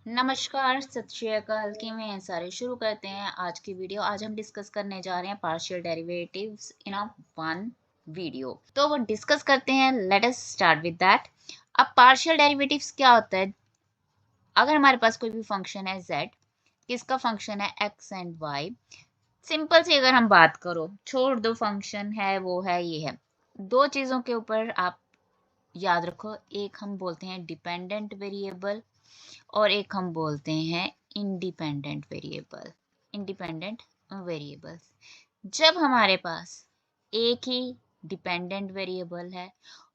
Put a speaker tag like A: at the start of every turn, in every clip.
A: नमस्कार, सत श्री अकाल। किवें हैं सारे? शुरू करते हैं आज की वीडियो। आज हम डिस्कस करने जा रहे हैं partial derivatives in a one video. तो वो डिस्कस करते हैं, let us start with that. अब पार्शियल डेरिवेटिव्स क्या होता है? अगर हमारे पास कोई भी फंक्शन है z, किसका फंक्शन है x एंड y। सिंपल सी अगर हम बात करो, छोड़ दो फंक्शन है वो है ये है, दो चीजों के ऊपर आप याद रखो। एक हम बोलते हैं डिपेंडेंट वेरिएबल और एक हम बोलते हैं इंडिपेंडेंट वेरिएबल। इंडिपेंडेंट वेरिएबल्स, जब हमारे पास एक ही डिपेंडेंट वेरिएबल है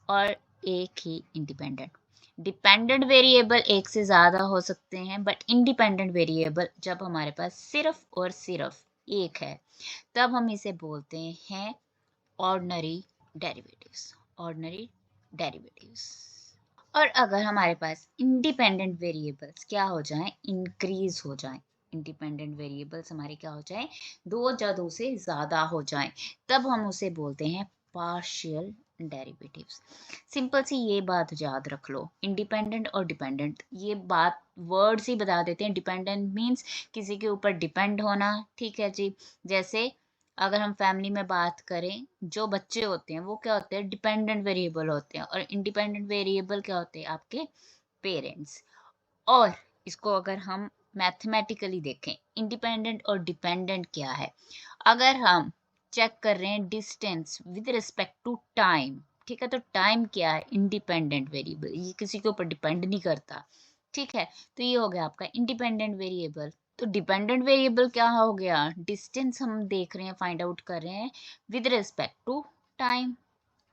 A: और एक ही इंडिपेंडेंट। डिपेंडेंट वेरिएबल एक से ज़्यादा हो सकते हैं, बट इंडिपेंडेंट वेरिएबल जब हमारे पास सिर्फ और सिर्फ एक है, तब हम इसे बोलते हैं ऑर्डिनरी डेरिवेटिव्स। Ordinary derivatives. और अगर हमारे पास इंडिपेंडेंट वेरिएबल्स क्या हो जाएं, इंक्रीज हो जाएं, इंडिपेंडेंट वेरिएबल्स हमारे क्या हो जाएं, दो या दो से ज्यादा हो जाएं, तब हम उसे बोलते हैं पार्शियल डेरिवेटिव्स। सिंपल सी ये बात याद रख लो, इंडिपेंडेंट और डिपेंडेंट ये बात वर्ड्स ही बता देते हैं। डिपेंडेंट मीन्स किसी के ऊपर डिपेंड होना, ठीक है जी। जैसे अगर हम फैमिली में बात करें, जो बच्चे होते हैं वो क्या होते हैं, डिपेंडेंट वेरिएबल होते हैं, और इंडिपेंडेंट वेरिएबल क्या होते हैं, आपके पेरेंट्स। और इसको अगर हम मैथमेटिकली देखें, इंडिपेंडेंट और डिपेंडेंट क्या है, अगर हम चेक कर रहे हैं distance with respect to time, ठीक है, तो टाइम क्या है, इंडिपेंडेंट वेरिएबल, ये किसी के ऊपर डिपेंड नहीं करता, ठीक है। तो ये हो गया आपका इंडिपेंडेंट वेरिएबल। तो डिपेंडेंट वेरिएबल क्या हो गया, डिस्टेंस हम देख रहे हैं, फाइंड आउट कर रहे हैं विद रिस्पेक्ट टू टाइम,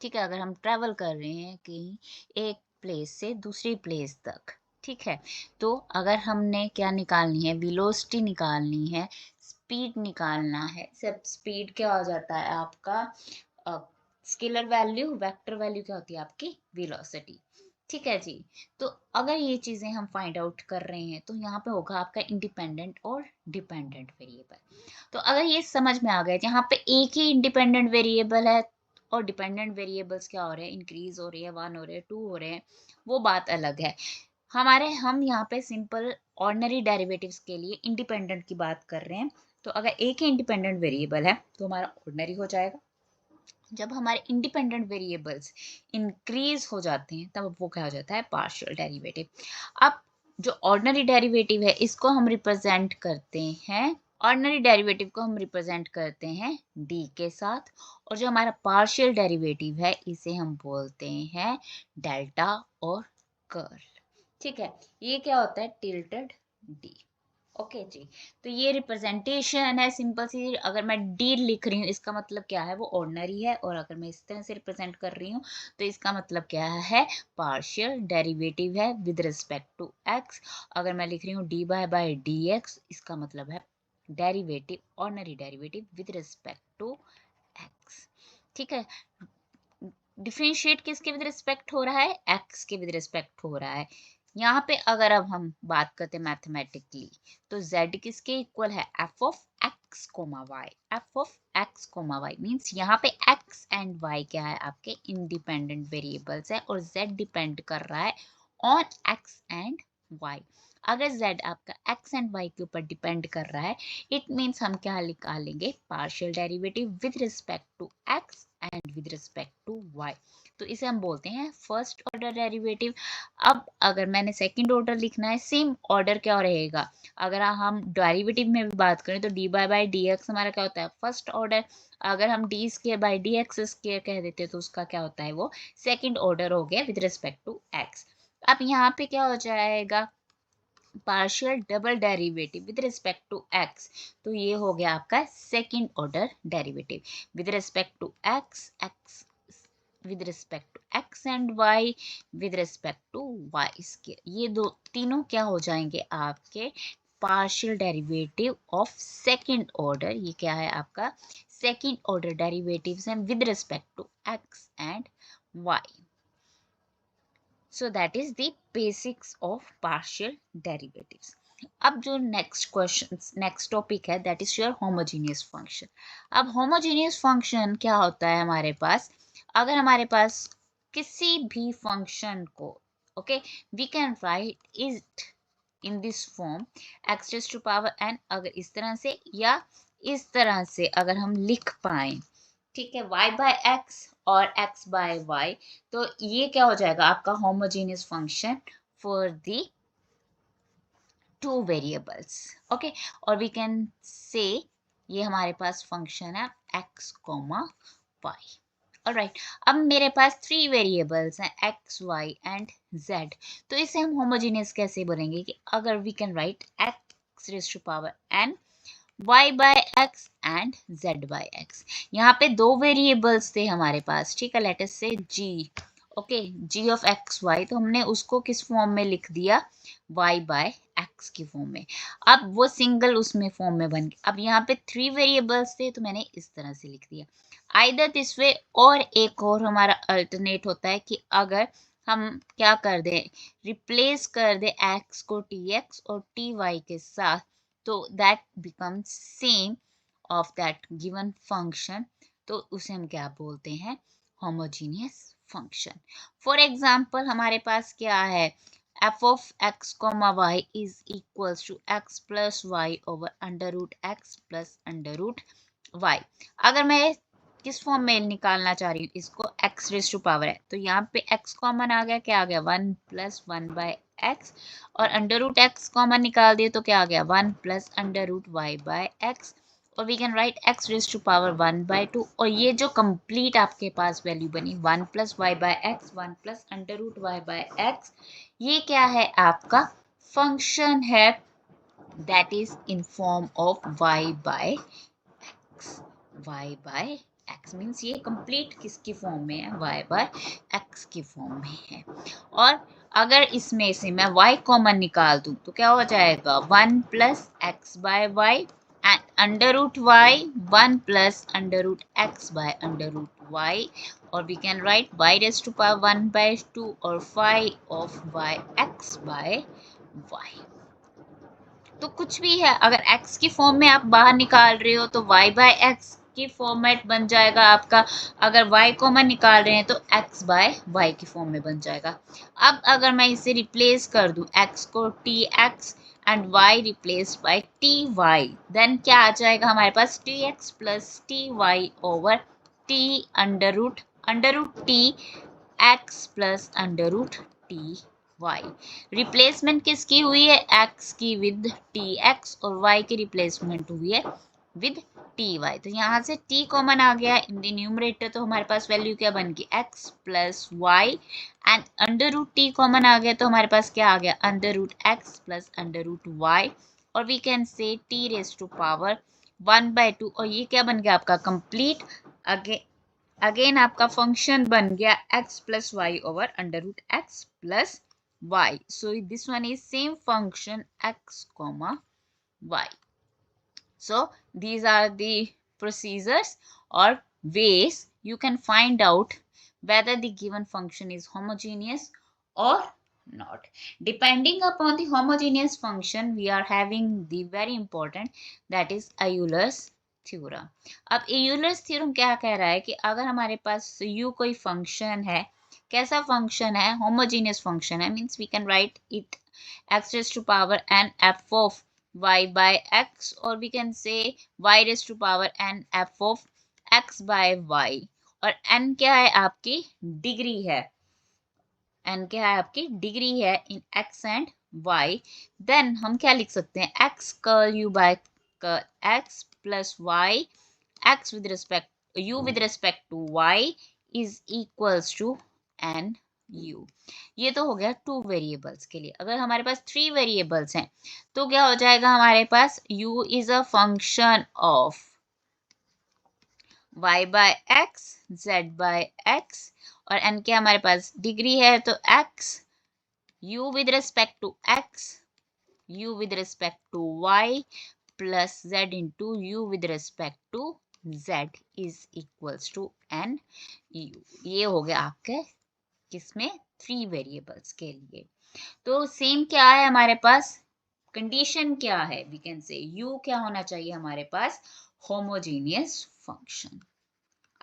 A: ठीक है। अगर हम ट्रेवल कर रहे हैं कहीं एक प्लेस से दूसरी प्लेस तक, ठीक है, तो अगर हमने क्या निकालनी है, वेलोसिटी निकालनी है, स्पीड निकालना है। सब स्पीड क्या हो जाता है आपका, स्केलर वैल्यू, वेक्टर वैल्यू क्या होती है आपकी, वेलोसिटी, ठीक है जी। तो अगर ये चीजें हम फाइंड आउट कर रहे हैं, तो यहाँ पे होगा आपका इंडिपेंडेंट और डिपेंडेंट वेरिएबल। तो अगर ये समझ में आ गया, यहाँ पे एक ही इंडिपेंडेंट वेरिएबल है और डिपेंडेंट वेरिएबल्स क्या हो रहे हैं, इंक्रीज हो रही है, 1 हो रहे हैं, 2 हो रहे हैं, वो बात अलग है। हम यहाँ पे सिंपल ऑर्डिनरी डेरिवेटिव्स के लिए इंडिपेंडेंट की बात कर रहे हैं। तो अगर एक ही इंडिपेंडेंट वेरिएबल है तो हमारा ऑर्डिनरी हो जाएगा। जब हमारे इंडिपेंडेंट वेरिएबल्स इंक्रीज हो जाते हैं, तब वो क्या हो जाता है, पार्शियल डेरिवेटिव। अब जो ऑर्डिनरी डेरिवेटिव है, इसको हम रिप्रेजेंट करते हैं, ऑर्डिनरी डेरिवेटिव को हम रिप्रेजेंट करते हैं डी के साथ, और जो हमारा पार्शियल डेरिवेटिव है इसे हम बोलते हैं डेल्टा और कर्ल, ठीक है। ये क्या होता है, टिल्टेड डी। ओके जी। तो ये रिप्रेजेंटेशन है सिंपल सी। अगर मैं डी लिख रही हूँ, इसका मतलब क्या है, वो ऑर्डिनरी है, और अगर मैं इस तरह से रिप्रेजेंट कर रही हूँ, तो इसका मतलब क्या है, पार्शियल डेरिवेटिव है विद रिस्पेक्ट टू एक्स। अगर मैं लिख रही हूँ डी बाय डी एक्स, इसका मतलब है derivative, ordinary derivative with respect to x, ठीक है। डिफरेंशिएट किसके विद रिस्पेक्ट हो रहा है, एक्स के विद रिस्पेक्ट हो रहा है। यहाँ पे अगर अब हम बात करते हैं मैथमेटिकली, तो z किसके इक्वल है, f of x comma y। f of x comma y means यहाँ पे x एंड y क्या है, आपके इंडिपेंडेंट वेरिएबल्स है, और z डिपेंड कर रहा है ऑन x एंड y। अगर z आपका x एंड y के ऊपर डिपेंड कर रहा है, इट मीन्स हम क्या निकालेंगे, partial derivative with respect to x and with respect to y। तो इसे हम बोलते हैं फर्स्ट ऑर्डर डेरिवेटिव। अब अगर मैंने सेकंड ऑर्डर लिखना है, सेम ऑर्डर क्या रहेगा, अगर हम डेरिवेटिव में भी बात करें, तो डी बाय डी एक्स हमारा क्या होता है, फर्स्ट ऑर्डर। अगर हम D square by D x square कह देते हैं, तो उसका क्या होता है, वो सेकंड ऑर्डर हो गया विद रिस्पेक्ट टू एक्स। अब यहाँ पे क्या हो जाएगा, partial double derivative with respect to x, तो ये हो गया आपका second order derivative with respect to x, x with respect to x and y with respect to y square. ये दो तीनों क्या हो जाएंगे, आपके partial derivative of second order. ये क्या है आपका, सेकंड ऑर्डर डेरिवेटिव्स हैं with respect to x and y. So that is the basics of partial derivatives. अब जो नेक्स्ट क्वेश्चन, नेक्स्ट टॉपिक है, that is your homogeneous function. अब homogeneous function क्या होता है हमारे पास, अगर हमारे पास किसी भी फंक्शन को, okay, we can write it in this form x raise to power n, अगर इस तरह से या इस तरह से अगर हम लिख पाए, ठीक है, y बाय एक्स और x बाय y, तो ये क्या हो जाएगा आपका homogeneous function for the two variables. Okay, और वी कैन से ये हमारे पास फंक्शन है x कॉमा y। ऑलराइट, अब मेरे पास थ्री वेरिएबल्स हैं x y एंड z, तो इसे हम होमोजेनियस कैसे बोलेंगे कि अगर we can write x raise to power n y by x and z by x। यहाँ पे दो वेरिएबल्स थे हमारे पास, ठीक है, लेट अस से g। Okay, g of x y, तो हमने उसको किस फॉर्म में लिख दिया, y बाय x की फॉर्म में। अब वो सिंगल उसमें फॉर्म में बन गया। अब यहाँ पे थ्री वेरिएबल्स थे तो मैंने इस तरह से लिख दिया आइदर दिस वे, और एक और हमारा अल्टरनेट होता है कि अगर हम क्या कर दें, रिप्लेस कर दे x को tx और ty के साथ, तो that becomes same of that given function, तो उसे हम क्या बोलते हैं, होमोजीनियस फंक्शन। फॉर एग्जाम्पल हमारे पास क्या है, f of x comma y is equals to x plus y over under root x plus under root y। अगर मैं किस फॉर्म में निकालना चाह रही हूँ इसको, x रेज टू पावर है, तो यहाँ पे x कॉमन आ गया, क्या आ गया, 1 प्लस 1 बाय x, और अंडर रूट x कॉमन निकाल दिए तो क्या आ गया, 1 plus under root y by x, और we can write x raise to power 1 by 2, और ये जो कंप्लीट आपके पास वैल्यू बनी 1 plus y by x, 1 plus under root y by x, ये क्या है आपका फंक्शन है, that is in form of y by x. y by x means ये कंप्लीट किसकी फॉर्म में है, y बाय x की फॉर्म में है। और अगर इसमें से मैं y कॉमन निकाल दूं तो क्या हो जाएगा, 1 plus x by y and under root y, 1 plus under root x by under root y, or we can write y raised to power 1 by 2 or phi of y x by y। तो कुछ भी है, अगर x की form में आप बाहर निकाल रहे हो तो y बाय x की फॉर्मेट बन जाएगा आपका, अगर y कॉमन निकाल रहे हैं तो x बाय y की फॉर्म में बन जाएगा। अब अगर मैं इसे रिप्लेस कर दूं, x को tx and y replaced by ty, then क्या आ जाएगा हमारे पास, tx plus ty over t under root t x plus under root t y। Replacement किसकी हुई है, x की विद tx, और y की रिप्लेसमेंट हुई है विद ty। तो यहाँ से t कॉमन आ गया इन द न्यूमरेटर, तो हमारे पास वैल्यू क्या बन गई, x plus y, and under root t common आ गया तो हमारे पास क्या आ गया, under root x plus under root y, और we can say t raise to power 1 by 2, और ये क्या बन गया आपका कंप्लीट, अगेन आपका फंक्शन बन गया x plus y over under root x plus y. So this one is same function x comma y. So these are the procedures or ways you can find out whether the given function is homogeneous or not. Depending upon the homogeneous function, we are having the very important, that is Euler's theorem. अब Euler's theorem क्या कह रहा है कि अगर हमारे पास u कोई फंक्शन है, कैसा फंक्शन है, होमोजेनियस फंक्शन है, means we can write it x raise to power n f of y by x, और we can say y raise to power n f of x by y, और n क्या है आपकी degree है, n क्या है आपकी degree है in x and y, then हम क्या लिख सकते हैं, x curl u by x plus y, x with respect u with respect to y is equals to n u। ये तो हो गया टू वेरिएबल्स के लिए। अगर हमारे पास थ्री वेरिएबल्स हैं तो क्या हो जाएगा हमारे पास, u is a function of y by x, z by x, और n क्या हमारे पास डिग्री है, तो x, u with respect to x, u with respect to y plus z into u with respect to z is equals to n u। ये हो गया आपके किसमें, थ्री वेरिएबल्स के लिए। तो सेम क्या है हमारे पास, कंडीशन क्या है, वी कैन से u क्या होना चाहिए हमारे पास, होमोजीनियस फंक्शन।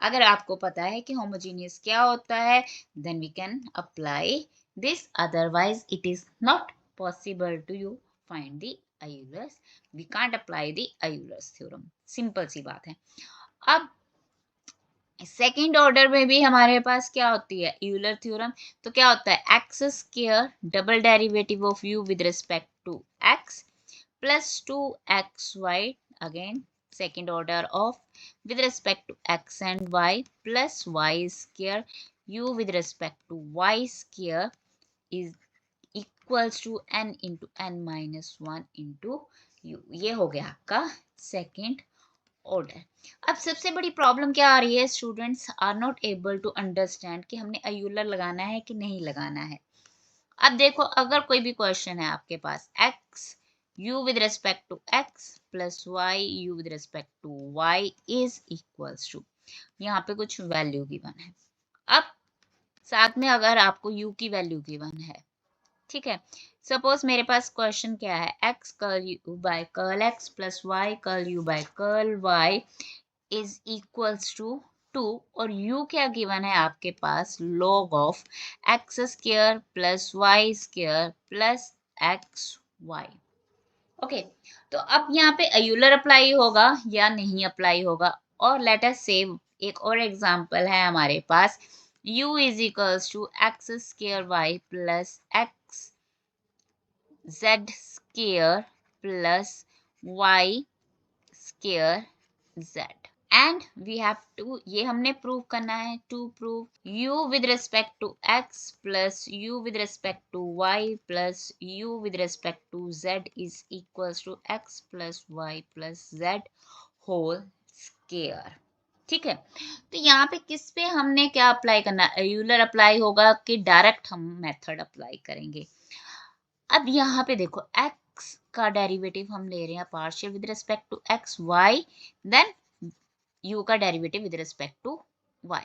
A: अगर आपको पता है कि होमोजीनियस क्या होता है, then we can apply this, otherwise it is not possible to you find the Euler's, we can't apply the Euler's theorem. Simple सी बात है. अब सेकेंड ऑर्डर में भी हमारे पास क्या होती है यूलर थ्योरम. तो क्या होता है x square double derivative of u with respect to x plus 2xy again second order of with respect to x and y plus y square u with respect to y square is equals to n into n minus 1 into u. ये हो गया आपका second order. अब सबसे बड़ी problem क्या आ रही है, students are not able to understand कि हमने अयूलर लगाना है कि नहीं लगाना है. अब देखो अगर कोई भी क्वेश्चन है आपके पास x u with respect to x plus y u with respect to y is equals to, यहाँ पे कुछ वैल्यू गिवन है. अब साथ में अगर आपको u की वैल्यू गिवन है, ठीक है, सपोज मेरे पास क्वेश्चन क्या है x curl u by curl x plus y curl u by curl y is equals to 2 और u क्या गिवन है आपके पास log of x square plus y square plus x y. Okay, तो अब यहाँ पे अयूलर अप्लाई होगा या नहीं अप्लाई होगा. और लेट अस से एक और एग्जांपल है हमारे पास u is equals to x square y plus x z square plus y square z and we have to, ये हमने प्रूव करना है. To prove u with respect to x plus u with respect to y plus u with respect to z is equals to x plus y plus z whole square. ठीक है, तो यहाँ पे किस पे हमने क्या अप्लाई करना है, यूलर अप्लाई होगा कि डायरेक्ट हम मेथड अप्लाई करेंगे. अब यहाँ पे देखो x का डेरिवेटिव हम ले रहे हैं partial with respect to x y then u का derivative with respect to y.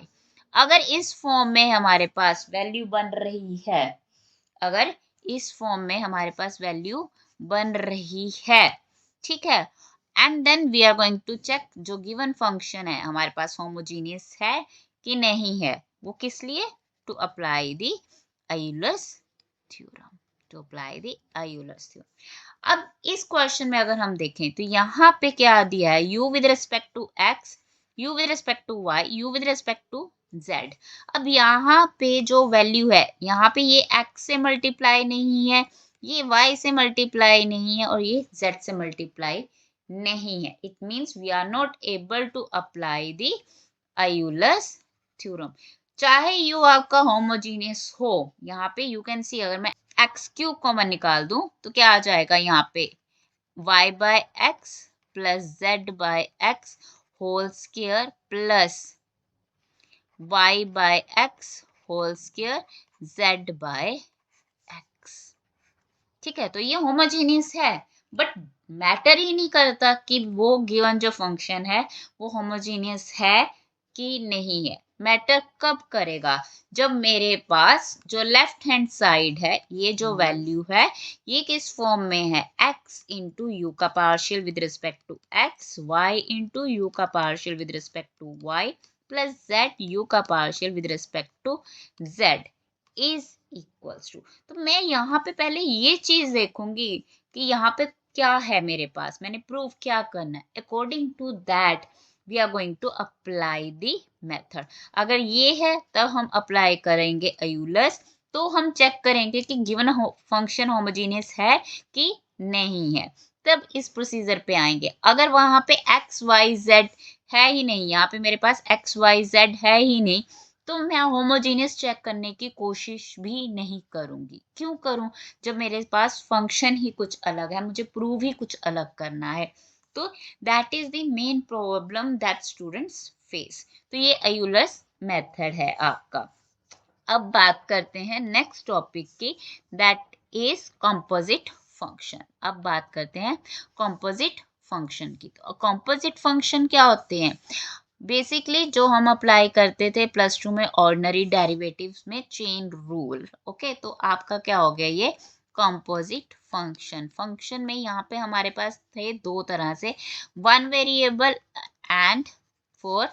A: अगर इस फॉर्म में हमारे पास वैल्यू बन रही है, अगर इस फॉर्म में हमारे पास वैल्यू बन रही है, ठीक है, and then we are going to check जो गिवन फंक्शन है हमारे पास होमोजीनियस है कि नहीं है. वो किस लिए, to apply the Euler's theorem, to apply the Euler's theorem. अब इस क्वेश्चन में अगर हम देखें तो यहाँ पे क्या दिया है, u with respect to x, u with respect to y, u with respect to z. अब यहाँ पे जो वैल्यू है, यहाँ पे ये x से मल्टीप्लाई नहीं है, ये y से मल्टीप्लाई नहीं है और ये z से मल्टीप्लाई नहीं है. It means we are not able to apply the Euler's theorem. चाहे u आपका होमोजीनियस हो, यहाँ पे यू कैन सी अगर मैं एक्स क्यूब कॉमन निकाल दूं तो क्या आ जाएगा यहाँ पे y by x plus z by x whole square plus y by x whole square z by x. ठीक है, तो ये होमोजीनियस है, बट मैटर ही नहीं करता कि वो गिवन जो फंक्शन है वो होमोजीनियस है कि नहीं है. मैटर कब करेगा, जब मेरे पास जो लेफ्ट हैंड साइड है, ये जो वैल्यू है ये किस फॉर्म में है, x इंटू यू का partial with respect to x, y into u का partial with respect to y plus z u का partial with respect to z is equals to. तो मैं यहाँ पे पहले ये चीज देखूंगी कि यहाँ पे क्या है मेरे पास, मैंने प्रूव क्या करना है. According to that we are going to apply the method. अगर ये है तब हम अप्लाई करेंगे यूलर्स. तो हम चेक करेंगे कि गिवन फंक्शन होमोजीनियस है कि नहीं है, तब इस प्रोसीजर पे आएंगे. अगर वहां पे x y z है ही नहीं, यहाँ पे मेरे पास x y z है ही नहीं, तो मैं होमोजीनियस चेक करने की कोशिश भी नहीं करूंगी. क्यों करूं, जब मेरे पास फंक्शन ही कुछ अलग है, मुझे प्रूव ही कुछ अलग करना है. तो that is the main problem that students face. तो ये यूलर्स मेथड है आपका. अब बात करते हैं नेक्स्ट टॉपिक की, दैट इज कंपोजिट फंक्शन. अब बात करते हैं कंपोजिट फंक्शन की. तो कंपोजिट फंक्शन क्या होते हैं, बेसिकली जो हम अप्लाई करते थे प्लस टू में ऑर्डिनरी डेरिवेटिव्स में चेन रूल. ओके, तो आपका क्या हो गया ये कंपोजिट फंक्शन. फंक्शन में यहाँ पे हमारे पास थे दो तरह से, one variable and for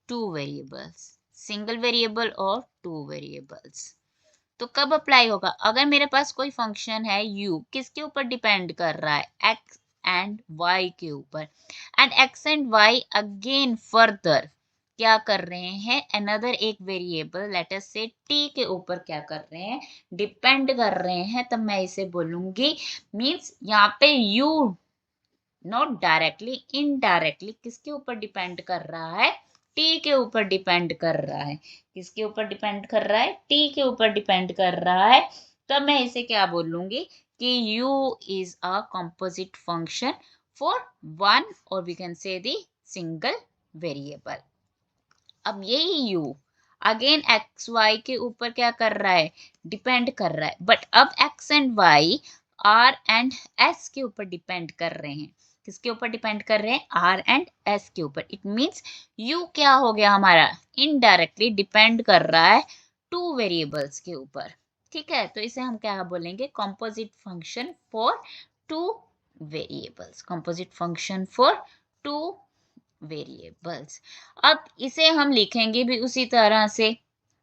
A: two variables, single variable और टू वेरिएबल्स. तो कब अप्लाई होगा? अगर मेरे पास कोई फंक्शन है u, किसके ऊपर डिपेंड कर रहा है? x एंड y के ऊपर, and x and y again further क्या कर रहे हैं? अनदर एक वेरिएबल लेट अस से t के ऊपर क्या कर रहे हैं? डिपेंड कर रहे हैं, तब मैं इसे बोलूंगी, मीन्स यहाँ पे u नॉट डायरेक्टली, इनडायरेक्टली किसके ऊपर डिपेंड कर रहा है? टी के ऊपर डिपेंड कर रहा है। किसके ऊपर डिपेंड कर रहा है? टी के ऊपर डिपेंड कर रहा है। तब मैं इसे क्या बोलूंगी कि u is a composite function for one, और we can say the single variable. अब यही u अगेन एक्स वाई के ऊपर क्या कर रहा है? डिपेंड कर रहा है, बट अब x and y r and s के ऊपर डिपेंड कर रहे हैं। किसके ऊपर डिपेंड कर रहे हैं? आर एंड एस के ऊपर। इट मीन्स u क्या हो गया हमारा? इनडायरेक्टली डिपेंड कर रहा है टू वेरिएबल्स के ऊपर। ठीक है, तो इसे हम क्या बोलेंगे? Composite function for two variables. Composite function for two variables. अब इसे हम लिखेंगे भी उसी तरह से।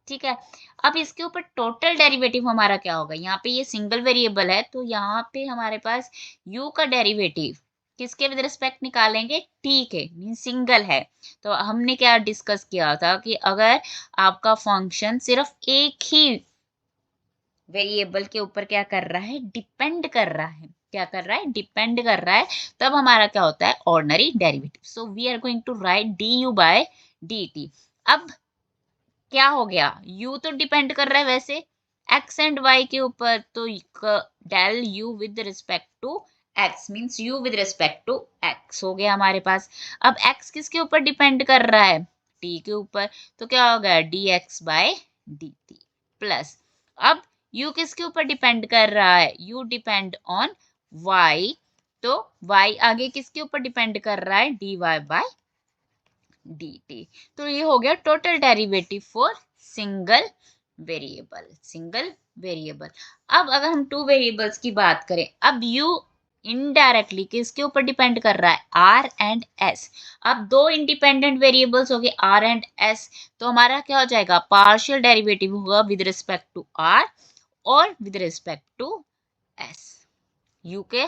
A: ठीक है, अब इसके ऊपर टोटल डेरिवेटिव हमारा क्या होगा? यहाँ पे ये सिंगल वेरिएबल है, तो यहाँ पे हमारे पास u का डेरिवेटिव किसके विद रिस्पेक्ट निकालेंगे? t के, मीन सिंगल है। तो हमने क्या डिस्कस किया था कि अगर आपका फंक्शन सिर्फ एक ही वेरिएबल के ऊपर क्या कर रहा है? डिपेंड कर रहा है। क्या कर रहा है? डिपेंड कर रहा है, तब हमारा क्या होता है? Ordinary derivative. So we are going to write du by dt। अब क्या हो गया? u तो डिपेंड कर रहा है वैसे x एंड y के ऊपर, तो del u with respect to x means u with respect to x हो गया हमारे पास। अब x किसके ऊपर डिपेंड कर रहा है? t के ऊपर, तो क्या हो गया? dx बाय dt प्लस, अब u किसके ऊपर डिपेंड कर रहा है? u डिपेंड ऑन y, तो y आगे किसके ऊपर डिपेंड कर रहा है? dy by dt। तो ये हो गया total derivative for single variable. Single variable. अब अगर हम टू वेरिएबल्स की बात करें, अब u इनडायरेक्टली किसके ऊपर डिपेंड कर रहा है? r and s। अब दो इंडिपेंडेंट वेरिएबल्स हो गए r एंड s, तो हमारा क्या हो जाएगा? पार्शियल डेरिवेटिव होगा विद रिस्पेक्ट टू r और with respect to s। u के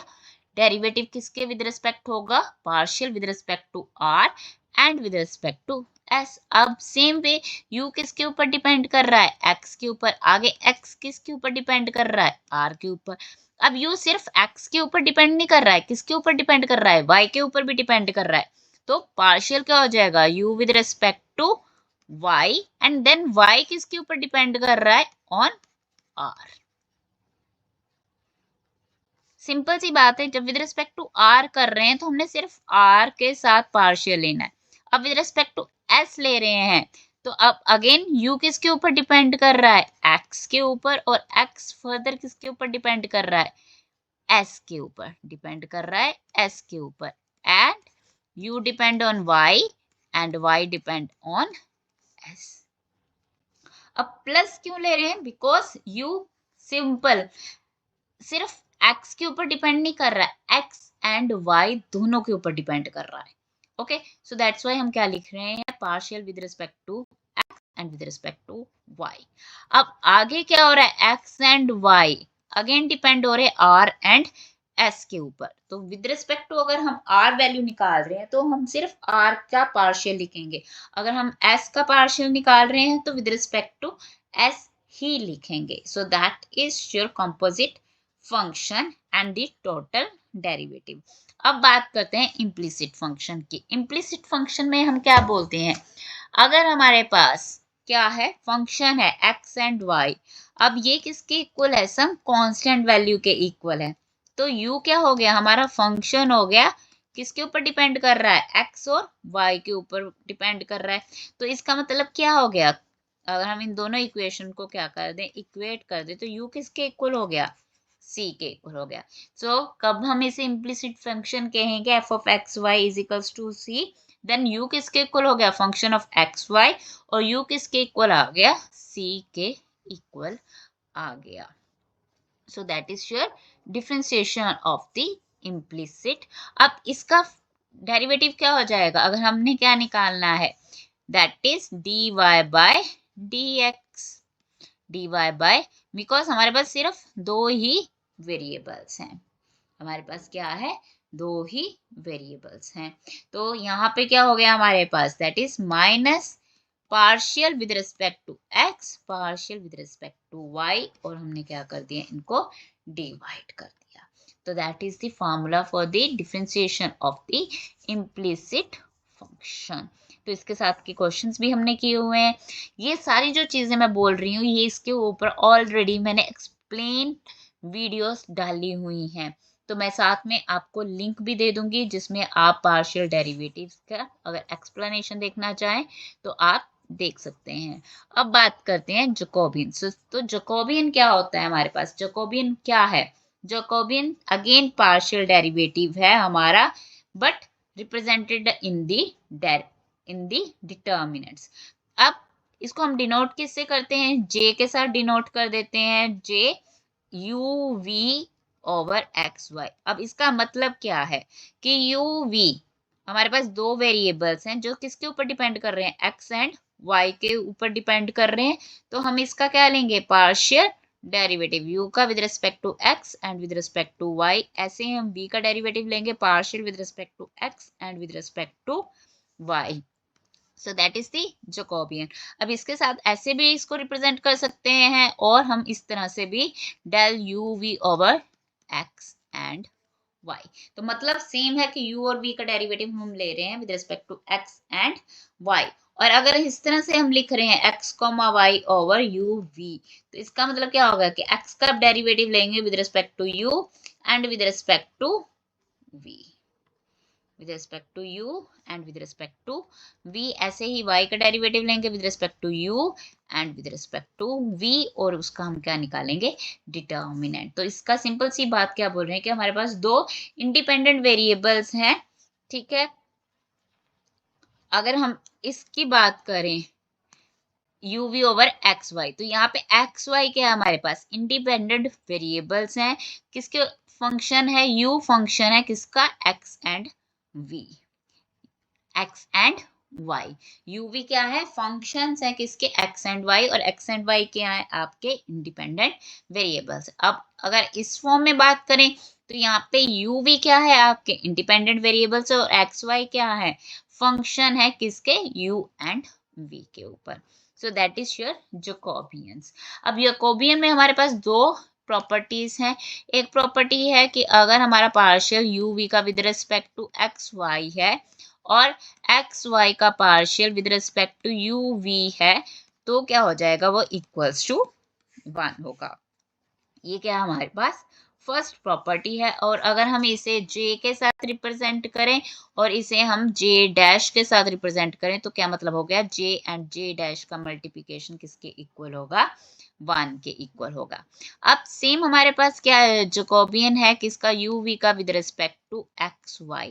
A: डेरिवेटिव किसके विद रिस्पेक्ट होगा? Partial with respect to r and with respect to s। अब सेम वे u किसके ऊपर डिपेंड कर रहा है? x के ऊपर। आगे x किसके ऊपर डिपेंड कर रहा है? r के ऊपर। अब u सिर्फ x के ऊपर डिपेंड नहीं कर रहा है, किसके ऊपर डिपेंड कर रहा है? y के ऊपर भी डिपेंड कर रहा है। तो पार्शियल क्या हो जाएगा? u with respect to y, and then y किसके ऊपर डिपेंड कर रहा है? On r। सिंपल सी बात है, जब विद रिस्पेक्ट टू आर कर रहे हैं तो हमने सिर्फ आर के साथ पार्शियल लेना है। अब विद रिस्पेक्ट टू एस ले रहे हैं, तो अब अगेन यू किसके ऊपर डिपेंड कर रहा है? एक्स के ऊपर, और एक्स फर्दर किसके ऊपर डिपेंड कर रहा है? एस के ऊपर डिपेंड कर रहा है, एस के ऊपर। And u depend on y and y depend on s. अब प्लस क्यों ले रहे हैं? बिकॉज यू सिंपल सिर्फ x के ऊपर डिपेंड नहीं कर रहा है, x एंड y दोनों के ऊपर डिपेंड कर रहा है। ओके, सो दैट्स व्हाई हम क्या लिख रहे हैं? Partial with respect to x and with respect to y। अब आगे क्या हो रहा है? x and y again depend हो रहे हैं r एंड s के ऊपर। तो विद रिस्पेक्ट टू अगर हम r वैल्यू निकाल रहे हैं तो हम सिर्फ r का पार्शियल लिखेंगे। अगर हम s का पार्शियल निकाल रहे हैं तो विद रिस्पेक्ट टू s ही लिखेंगे। सो that is your composite function and the total derivative. अब बात करते हैं इम्प्लिसिट फंक्शन की। इम्प्लिसिट फंक्शन में हम क्या बोलते हैं? अगर हमारे पास क्या है? फंक्शन है x एंड y। अब ये किसके इक्वल है? सम कांस्टेंट वैल्यू के इक्वल है। तो u क्या हो गया? हमारा फंक्शन हो गया, किसके ऊपर डिपेंड कर रहा है? x और y के ऊपर डिपेंड कर रहा है। तो इसका मतलब क्या हो गया? अगर हम इन दोनों इक्वेशन को क्या कर दें? इक्वेट कर दें, तो u किसके इक्वल हो गया? c के इक्वल हो गया। सो कब हम इसे इम्प्लिसिट फंक्शन कहेंगे? f of x y is equals to c, then u किसके इक्वल हो गया? फंक्शन ऑफ एक्स वाई, और u किसके इक्वल आ गया? c के इक्वल आ गया। So that is your differentiation of the implicit. अब इसका डेरिवेटिव क्या हो जाएगा? अगर हमने क्या निकालना है? That is dy by dx। dy by because हमारे पास सिर्फ दो ही वेरिएबल्स हैं, हमारे पास क्या है, दो ही वेरिएबल्स हैं। तो यहाँ पे क्या हो गया हमारे पास, that is minus partial with respect to x, partial with respect to y, और हमने क्या कर दिया, इनको डिवाइड कर दिया। तो that is the formula for the differentiation of the implicit function. तो इसके साथ के क्वेश्चंस भी हमने किए हुए हैं। ये सारी जो चीजें मैं बोल रही हूँ, ये इसके ऊपर ऑलरेडी मैंने एक्सप्लेन वीडियोस डाली हुई हैं। तो मैं साथ में आपको लिंक भी दे दूंगी, जिसमें आप पार्शियल डेरिवेटिव्स का अगर एक्सप्लेनेशन देखना चाहें तो आप देख सकते हैं। अब बात करते हैं जैकोबियन। तो जैकोबियन क्या होता है हमारे पास, जैकोबियन क्या है, जैकोबियन अगेन पार्शियल डेरिवेटिव है हमारा, but represented in the determinants. अब इसको हम डिनोट किससे करते हैं, जे के साथ डिनोट कर देते हैं, J u v over x y. अब इसका मतलब क्या है कि यू वी, हमारे पास दो वेरिएबल्स हैं जो किसके ऊपर डिपेंड कर रहे हैं, एक्स एंड वाई के ऊपर डिपेंड कर रहे हैं। तो हम इसका क्या लेंगे, पार्शियल डेरिवेटिव, u का with respect to x and with respect to y। ऐसे ही हम v का डेरिवेटिव लेंगे, partial with respect to x and with respect to y। So that is the Jacobian. अब इसके साथ ऐसे भी इसको रिप्रेजेंट कर सकते हैं, और हम इस तरह से भी del u v over x and y। तो मतलब सेम है कि u और v का डेरिवेटिव हम ले रहे हैं with respect to x and y। और अगर इस तरह से हम लिख रहे हैं x, y over u v, तो इसका मतलब क्या होगा कि x का डेरिवेटिव लेंगे with respect to u and with respect to v, with respect to u and with respect to v। ऐसे ही y का डेरिवेटिव लेंगे with respect to u and with respect to v, और उसका हम क्या निकालेंगे, डिटर्मिनेंट। तो इसका सिंपल सी बात क्या बोल रहे हैं कि हमारे पास दो इंडिपेंडेंट वेरिएबल्स हैं, ठीक है। अगर हम इसकी बात करें u v over x y, तो यहाँ पे एक्स वाई क्या है, हमारे पास इंडिपेंडेंट वेरिएबल्स हैं, किसके फंक्शन है, u फंक्शन है किसका, x and v, x and y। u v क्या है, फंक्शंस है किसके, x एंड y, और x एंड y क्या है, आपके इंडिपेंडेंट वेरिएबल्स। अब अगर इस फॉर्म में बात करें तो यहाँ पे u v क्या है, आपके इंडिपेंडेंट वेरिएबल्स, और x y क्या है, फंक्शन है किसके, u एंड v के ऊपर। सो दैट इज योर जैकोबियंस। अब जैकोबियन में हमारे पास दो प्रॉपर्टीज हैं। एक प्रॉपर्टी है कि अगर हमारा पार्शियल u v का with respect to x y है, और एक्स वाई का partial with respect to u v है, तो क्या हो जाएगा, वो इक्वल्स टू 1 होगा। ये क्या है हमारे पास फर्स्ट प्रॉपर्टी है। और अगर हम इसे j के साथ रिप्रेजेंट करें और इसे हम j डैश के साथ रिप्रेजेंट करें, तो क्या मतलब हो गया, j एंड j डैश का मल्टीप्लिकेशन किसके इक्वल होगा, 1 के इक्वल होगा। अब सेम हमारे पास क्या है, जैकोबियन है किसका, u v का with respect to x y।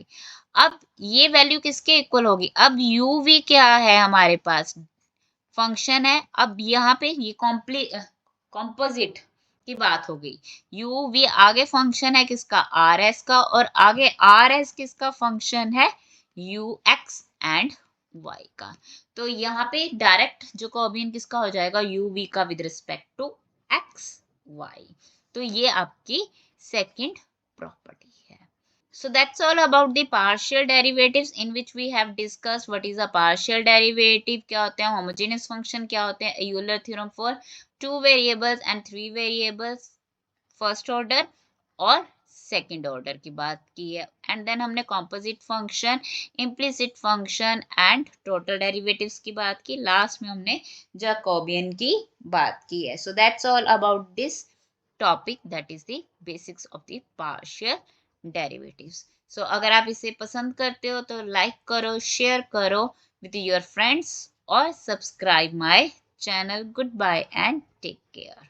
A: अब ये वैल्यू किसके इक्वल होगी, अब u v क्या है हमारे पास, फंक्शन है। अब यहाँ पे ये कॉम्पोजिट की बात हो गई, u v आगे फंक्शन है किसका, आर एस का, और आगे आर एस किसका फंक्शन है, u x एंड y का। तो यहाँ पे डायरेक्ट जैकोबियन किसका हो जाएगा, u v का with respect to x y। तो ये आपकी सेकंड प्रॉपर्टी है। So that's all about the partial derivatives, in which we have discussed what is a partial derivative, क्या होते हैं homogeneous function, क्या होते हैं Euler theorem for 2 variables and 3 variables, first order और सेकेंड ऑर्डर की बात की है। एंड देन हमने composite function, implicit function and total derivatives की बात की। लास्ट में हमने जैकोबियन की बात की है। So that's all about this topic, that is the basics of the partial derivatives. So अगर आप इसे पसंद करते हो तो लाइक करो, शेयर करो विद योर फ्रेंड्स, और subscribe my channel. Goodbye and take care.